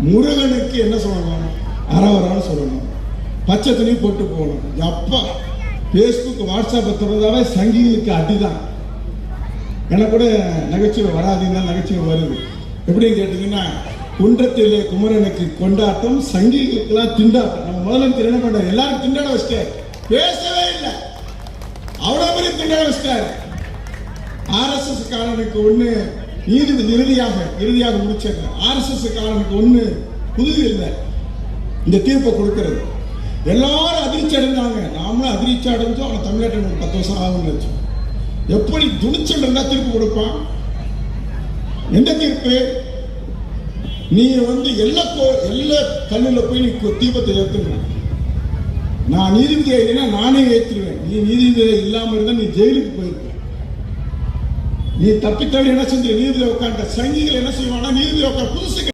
முருகனுக்கு என்ன சொல்லணும்? அரவரான்னு சொல்லணும், பச்சை துணி போட்டு போகணும். அப்பா பேஸ்புக் வாட்ஸ்அப்பை திறந்தாவே சங்கிகளுக்கு அடிதான். எனக்கு கூட நகைச்சுவை வராதுன்னா நகைச்சுவை வருது. எப்படின்னு கேட்டீங்கன்னா, குன்றத்திலே குமரனுக்கு கொண்டாட்டம், சங்கிகளுக்கெல்லாம் திண்டாட்டம். நம்ம முதலமைச்சர் என்ன பண்றாரு? எல்லாரும் திண்டாட வச்சிட்டாரு, பேசவே இல்லை. அவ்வளவு பெரிய திண்டாட வச்சிட்டாரு. RSS காரனுக்கு ஒண்ணு நீதிபதி இறுதியாக முடிச்சாரு. RSS காரனுக்கு ஒண்ணு புதுது இல்லை இந்த தீர்ப்பை கொடுக்கிறது. எல்லாரும் அதிர்ச்சி அடைந்தாங்க, நாமளும் அதிர்ச்சி அடைஞ்சோம். அவன் தமிழ்நாட்டில் 10 வருஷம் ஆகும்னு வச்சோம். எப்படி துணிச்சல் இருந்தா தீர்ப்பு கொடுப்பான்? எந்த தீர்ப்பு? நீ எல்லா கல்லுல போய் நீ தீபத்தை ஏற்றுங்க. நான் நீதிபதியா இல்லைன்னா நானே ஏற்றுருவேன். நீ நீதிபதியா இல்லாம இருந்தா நீ ஜெயிலுக்கு போயிருக்க. நீ தப்பித்தவரை என்ன செஞ்ச? நீதிபதி உட்காண்ட. சங்கிகள் என்ன செய்வானா? நீதிபதி உட்காந்து புதுசு